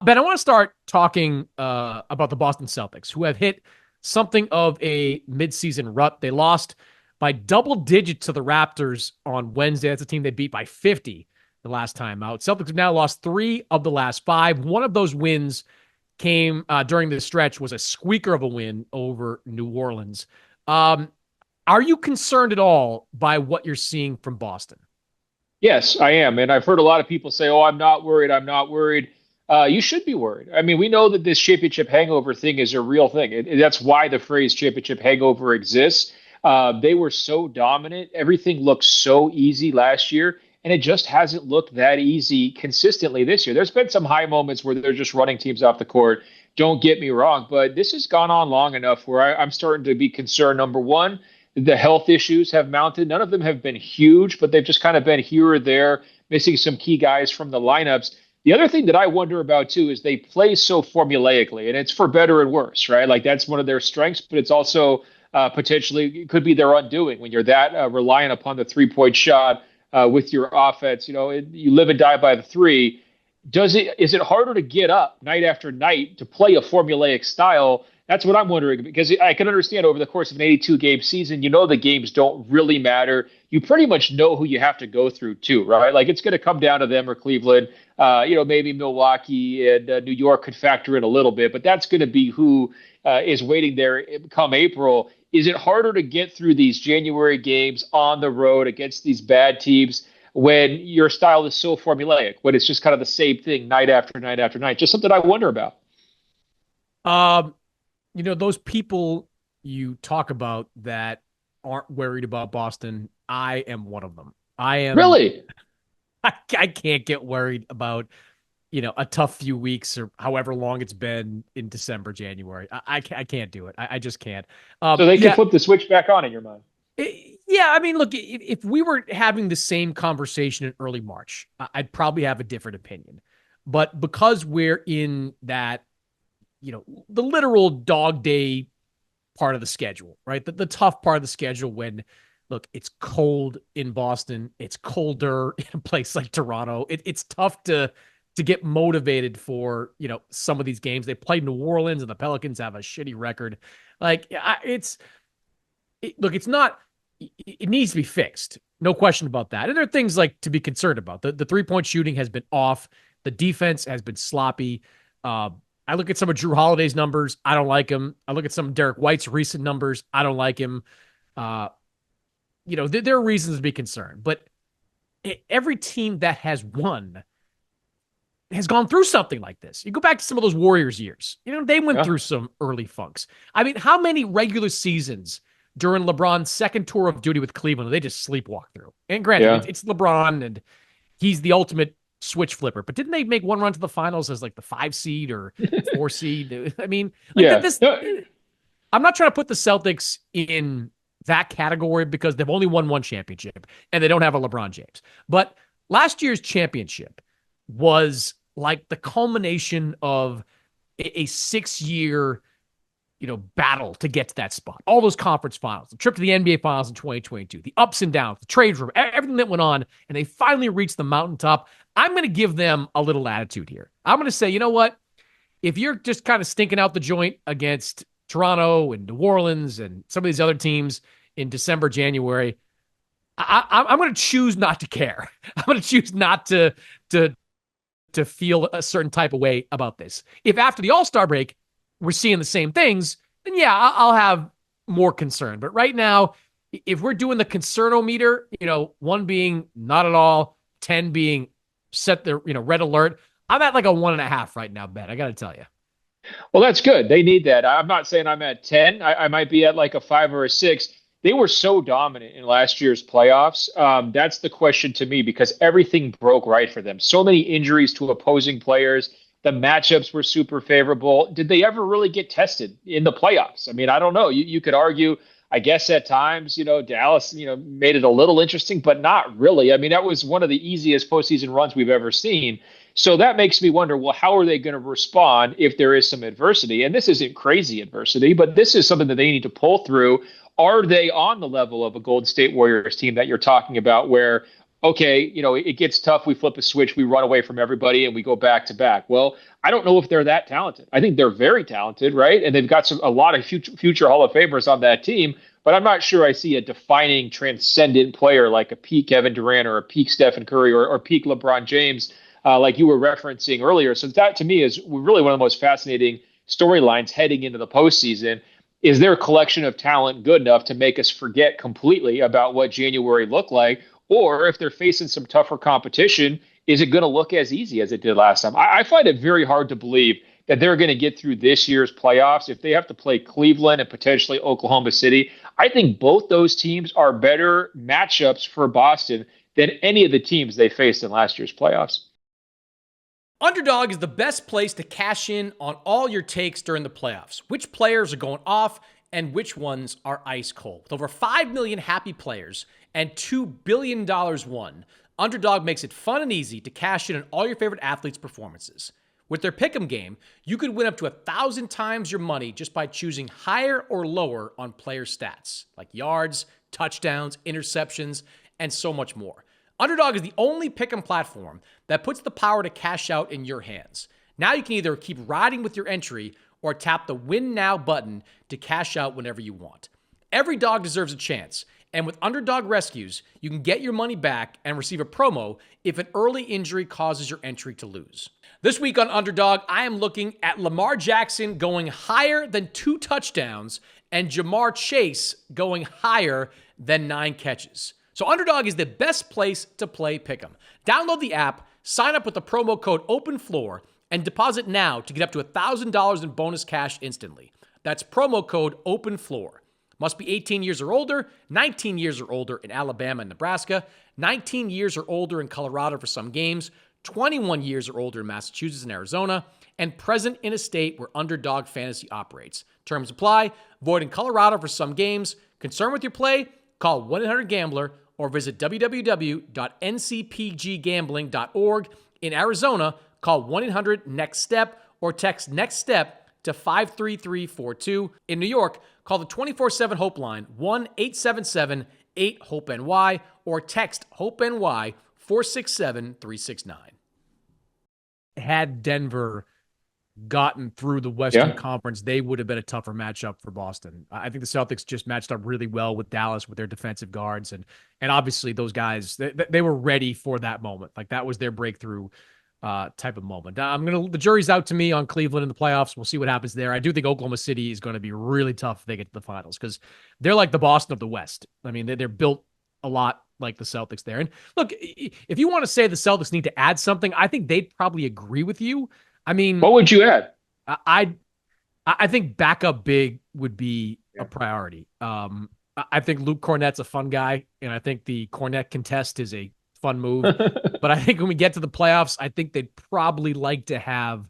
Ben, I want to start talking about the Boston Celtics, who have hit something of a midseason rut. They lost by double digits to the Raptors on Wednesday. That's a team they beat by 50 the last time out. Celtics have now lost three of the last five. One of those wins came during this stretch was a squeaker of a win over New Orleans. Um, are you concerned at all by what you're seeing from Boston? Yes, I am. And I've heard a lot of people say, oh, I'm not worried. I'm not worried. You should be worried. I mean, we know that this championship hangover thing is a real thing. That's why the phrase championship hangover exists. They were so dominant. Everything looked so easy last year, and it just hasn't looked that easy consistently this year. There's been some high moments where they're just running teams off the court. Don't get me wrong, but this has gone on long enough where I'm starting to be concerned. Number one, the health issues have mounted. None of them have been huge, but they've just kind of been here or there, missing some key guys from the lineups. The other thing that I wonder about too is they play so formulaically, and it's for better and worse, right? Like that's one of their strengths, but it's also potentially it could be their undoing when you're that reliant upon the 3-point shot with your offense. You live and die by the three. Is it harder to get up night after night to play a formulaic style? That's what I'm wondering, because I can understand over the course of an 82 game season, the games don't really matter. You pretty much know who you have to go through too, right? Like it's going to come down to them or Cleveland. Maybe Milwaukee and New York could factor in a little bit, but that's going to be who is waiting there come April. Is it harder to get through these January games on the road against these bad teams when your style is so formulaic, when it's just kind of the same thing night after night after night? Just something I wonder about. Um, those people you talk about that aren't worried about Boston, I am one of them. I am, Really? I can't get worried about, a tough few weeks or however long it's been in December, January. I can't do it. I just can't. So they can Yeah. flip the switch back on in your mind. Yeah. I mean, look, if we were having the same conversation in early March, I'd probably have a different opinion. But because we're in that, the literal dog day part of the schedule, right? The tough part of the schedule when, look, it's cold in Boston, it's colder in a place like Toronto. It's tough to get motivated for some of these games. They played New Orleans and the Pelicans have a shitty record. Like look, it's not. It needs to be fixed, no question about that. And there are things like to be concerned about. The 3-point shooting has been off. The defense has been sloppy. I look at some of Drew Holiday's numbers. I don't like him. I look at some of Derek White's recent numbers. I don't like him. Uh, there are reasons to be concerned, but every team that has won has gone through something like this. You go back to some of those Warriors years. They went Yeah. through some early funks. I mean, how many regular seasons during LeBron's second tour of duty with Cleveland did they just sleepwalk through? And granted, Yeah. it's LeBron and he's the ultimate switch flipper. But didn't they make one run to the finals as like the 5 seed or 4 seed? I mean, like Yeah. this. No, I'm not trying to put the Celtics in that category because they've only won one championship and they don't have a LeBron James. But last year's championship was like the culmination of a 6-year battle to get to that spot. All those conference finals, the trip to the NBA finals in 2022, the ups and downs, the trade room, everything that went on, and they finally reached the mountaintop. I'm going to give them a little attitude here. I'm going to say, you know what? If you're just kind of stinking out the joint against Toronto and New Orleans and some of these other teams in December, January, I'm going to choose not to care. I'm going to choose not to to feel a certain type of way about this. If after the All-Star break we're seeing the same things, then yeah, I'll have more concern. But right now, if we're doing the concernometer, 1 being not at all, 10 being set the red alert, I'm at like a 1.5 right now, Ben. I got to tell you. well, that's good. They need that. I'm not saying I'm at 10. I might be at like a 5 or a 6. They were so dominant in last year's playoffs. That's the question to me because everything broke right for them. So many injuries to opposing players. The matchups were super favorable. Did they ever really get tested in the playoffs? I mean, I don't know. You could argue, I guess at times, Dallas, made it a little interesting, but not really. I mean, that was one of the easiest postseason runs we've ever seen. So that makes me wonder, well, how are they going to respond if there is some adversity? And this isn't crazy adversity, but this is something that they need to pull through. Are they on the level of a Golden State Warriors team that you're talking about, where okay, it gets tough. We flip a switch, we run away from everybody, and we go back to back. Well, I don't know if they're that talented. I think they're very talented, right? And they've got a lot of future Hall of Famers on that team. But I'm not sure I see a defining, transcendent player like a peak Kevin Durant or a peak Stephen Curry or peak LeBron James, like you were referencing earlier. So that to me is really one of the most fascinating storylines heading into the postseason. Is their collection of talent good enough to make us forget completely about what January looked like? Or if they're facing some tougher competition, is it going to look as easy as it did last time? I find it very hard to believe that they're going to get through this year's playoffs if they have to play Cleveland and potentially Oklahoma City. I think both those teams are better matchups for Boston than any of the teams they faced in last year's playoffs. Underdog is the best place to cash in on all your takes during the playoffs. Which players are going off and which ones are ice cold. With over 5 million happy players and $2 billion won, Underdog makes it fun and easy to cash in on all your favorite athletes' performances. With their pick'em game, you could win up to 1,000 times your money just by choosing higher or lower on player stats, like yards, touchdowns, interceptions, and so much more. Underdog is the only pick'em platform that puts the power to cash out in your hands. Now you can either keep riding with your entry or tap the Win Now button to cash out whenever you want. Every dog deserves a chance, and with Underdog Rescues, you can get your money back and receive a promo if an early injury causes your entry to lose. This week on Underdog, I am looking at Lamar Jackson going higher than 2 touchdowns and Jamar Chase going higher than 9 catches. So Underdog is the best place to play Pick'em. Download the app, sign up with the promo code OPENFLOOR, and deposit now to get up to $1,000 in bonus cash instantly. That's promo code OPENFLOOR. Must be 18 years or older, 19 years or older in Alabama and Nebraska, 19 years or older in Colorado for some games, 21 years or older in Massachusetts and Arizona, and present in a state where Underdog Fantasy operates. Terms apply. Void in Colorado for some games. Concerned with your play? Call 1-800-GAMBLER or visit www.ncpggambling.org. In Arizona, call 1-800-NEXT-STEP or text NEXT STEP to 53342. In New York, call the 24/7 Hope line 1-877-8-HOPE-NY or text HOPE-NY 467-369. Had Denver gotten through the Western Conference, they would have been a tougher matchup for Boston. I think the Celtics just matched up really well with Dallas with their defensive guards. And obviously those guys, they were ready for that moment. Like that was their breakthrough type of moment. The jury's out to me on Cleveland in the playoffs. We'll see what happens there. I do think Oklahoma City is going to be really tough if they get to the finals because they're like the Boston of the West. I mean, they're built a lot like the Celtics there. And look, if you want to say the Celtics need to add something, I think they'd probably agree with you. I mean, what would you add? I think backup big would be a priority. I think Luke Cornett's a fun guy, and I think the Cornette contest is a fun move. But I think when we get to the playoffs, I think they'd probably like to have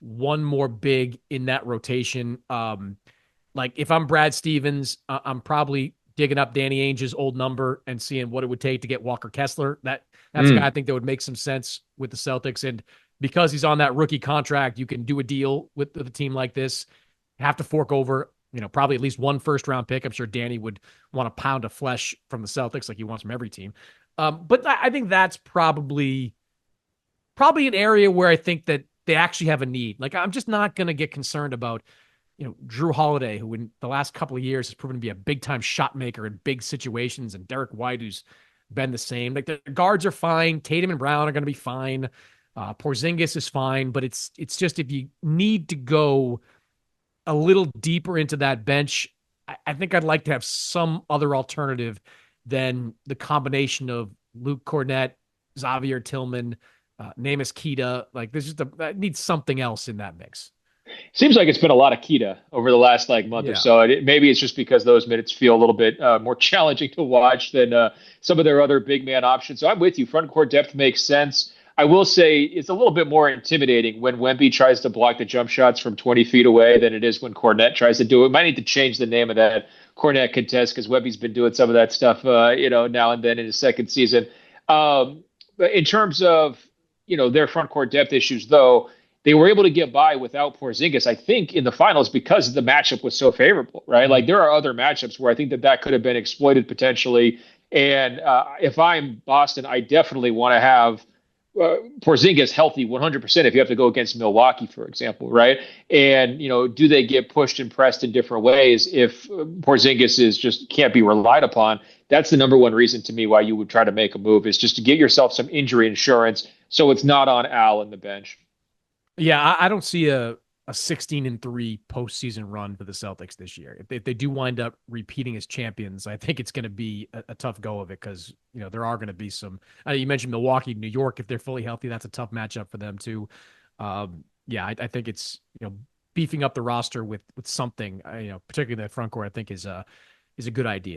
one more big in that rotation. Like if I'm Brad Stevens, I'm probably digging up Danny Ainge's old number and seeing what it would take to get Walker Kessler. That's a guy I think that would make some sense with the Celtics. And because he's on that rookie contract, you can do a deal with a team like this, have to fork over, probably at least one first-round pick. I'm sure Danny would want a pound of flesh from the Celtics like he wants from every team. But I think that's probably an area where I think that they actually have a need. Like, I'm just not going to get concerned about, Drew Holiday, who in the last couple of years has proven to be a big-time shot maker in big situations, and Derek White, who's been the same. Like, the guards are fine. Tatum and Brown are going to be fine. Porzingis is fine, but it's just if you need to go a little deeper into that bench, I think I'd like to have some other alternative than the combination of Luke Cornett, Xavier Tillman, Namus Keita. Like there's just I need something else in that mix. Seems like it's been a lot of Keita over the last month or so. Maybe it's just because those minutes feel a little bit more challenging to watch than some of their other big man options. So I'm with you. Front court depth makes sense. I will say it's a little bit more intimidating when Wemby tries to block the jump shots from 20 feet away than it is when Cornette tries to do it. Might need to change the name of that Cornette contest because Wemby's been doing some of that stuff, now and then in his second season. But in terms of, their front court depth issues, though, they were able to get by without Porzingis, I think, in the finals because the matchup was so favorable, right? Like there are other matchups where I think that could have been exploited potentially And if I'm Boston, I definitely want to have Porzingis healthy 100% if you have to go against Milwaukee, for example, right? And, do they get pushed and pressed in different ways if Porzingis is just can't be relied upon? That's the number one reason to me why you would try to make a move is just to get yourself some injury insurance so it's not on Al and the bench. Yeah, I don't see a 16-3 postseason run for the Celtics this year. If they do wind up repeating as champions, I think it's going to be a tough go of it because there are going to be some. You mentioned Milwaukee, New York. If they're fully healthy, that's a tough matchup for them too. Yeah, I think it's beefing up the roster with something. Particularly that front court, I think is a good idea.